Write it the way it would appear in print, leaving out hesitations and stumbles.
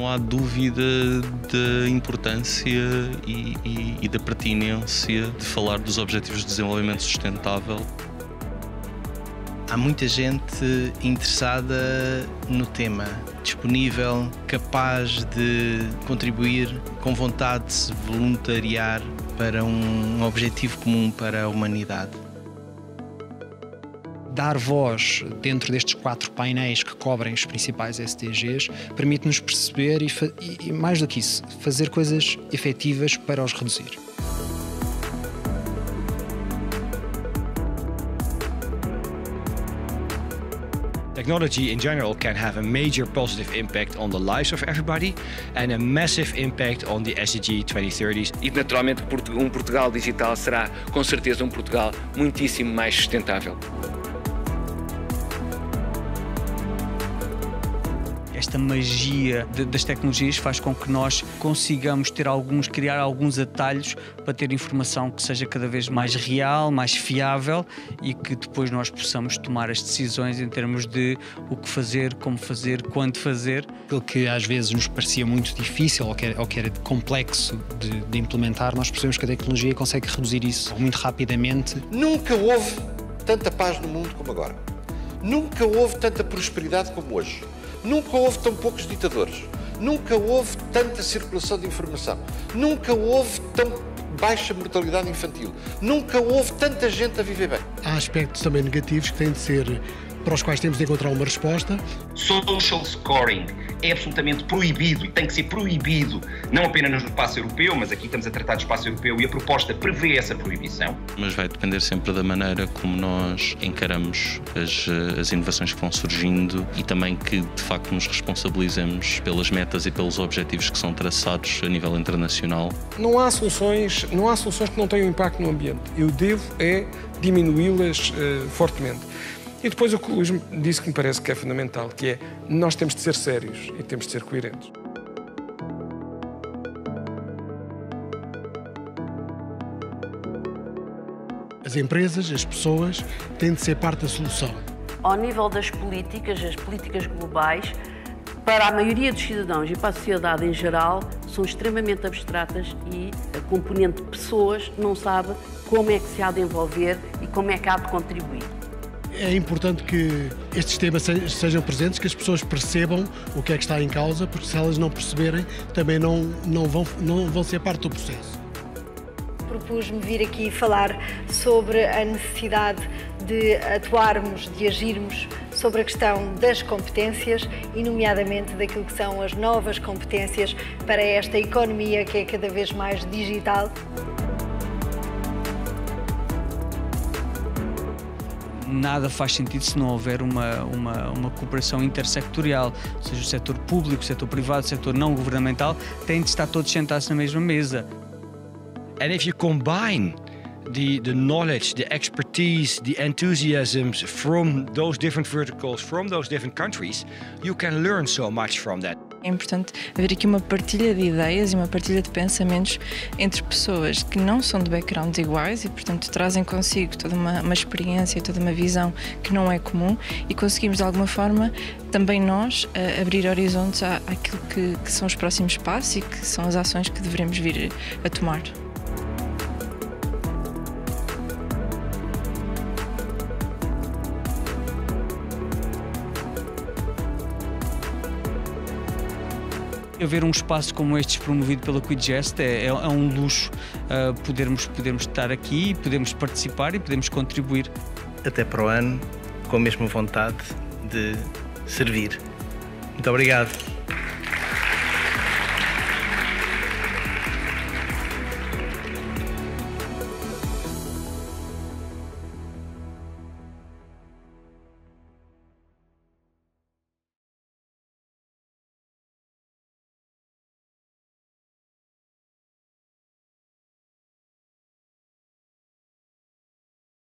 não há dúvida da importância e da pertinência de falar dos Objetivos de Desenvolvimento Sustentável. Há muita gente interessada no tema, disponível, capaz de contribuir, com vontade de se voluntariar para um objetivo comum para a humanidade. Dar voz dentro destes 4 painéis que cobrem os principais SDGs permite-nos perceber e, mais do que isso, fazer coisas efetivas para os reduzir. Technology in general can have a major positive impact on the lives of everybody and a massive impact on the SDG 2030s. E naturalmente um Portugal digital será com certeza um Portugal muitíssimo mais sustentável. Esta magia das tecnologias faz com que nós consigamos criar alguns atalhos para ter informação que seja cada vez mais real, mais fiável e que depois nós possamos tomar as decisões em termos de o que fazer, como fazer, quando fazer. Aquilo que às vezes nos parecia muito difícil ou que era complexo de implementar, nós percebemos que a tecnologia consegue reduzir isso muito rapidamente. Nunca houve tanta paz no mundo como agora. Nunca houve tanta prosperidade como hoje. Nunca houve tão poucos ditadores, nunca houve tanta circulação de informação, nunca houve tão baixa mortalidade infantil, nunca houve tanta gente a viver bem. Há aspectos também negativos que têm de ser, para os quais temos de encontrar uma resposta. Social scoring é absolutamente proibido e tem que ser proibido, não apenas no espaço europeu, mas aqui estamos a tratar do espaço europeu e a proposta prevê essa proibição. Mas vai depender sempre da maneira como nós encaramos as inovações que vão surgindo e também que de facto nos responsabilizemos pelas metas e pelos objetivos que são traçados a nível internacional. Não há soluções que não tenham impacto no ambiente. Eu devo diminuí-las fortemente. E depois o que o Luís disse que me parece que é fundamental, que é nós temos de ser sérios e temos de ser coerentes. As empresas, as pessoas, têm de ser parte da solução. Ao nível das políticas, as políticas globais, para a maioria dos cidadãos e para a sociedade em geral, são extremamente abstratas e a componente de pessoas não sabe como é que se há de envolver e como é que há de contribuir. É importante que estes temas sejam presentes, que as pessoas percebam o que é que está em causa, porque se elas não perceberem, também não vão ser parte do processo. Propus-me vir aqui falar sobre a necessidade de atuarmos, de agirmos sobre a questão das competências e, nomeadamente, daquilo que são as novas competências para esta economia que é cada vez mais digital. Nada faz sentido se não houver uma cooperação intersectorial, ou seja, o setor público, o setor privado, o setor não governamental têm de estar todos sentados na mesma mesa. And if you combine the knowledge, the expertise, the enthusiasms from those different verticals, from those different countries, you can learn so much from that. É importante haver aqui uma partilha de ideias e uma partilha de pensamentos entre pessoas que não são de backgrounds iguais e, portanto, trazem consigo toda uma experiência, toda uma visão que não é comum e conseguimos, de alguma forma, também nós abrir horizontes àquilo que são os próximos passos e que são as ações que devemos vir a tomar. Haver um espaço como este promovido pela QuidGest é um luxo podermos estar aqui, podemos participar e podemos contribuir. Até para o ano, com a mesma vontade de servir. Muito obrigado.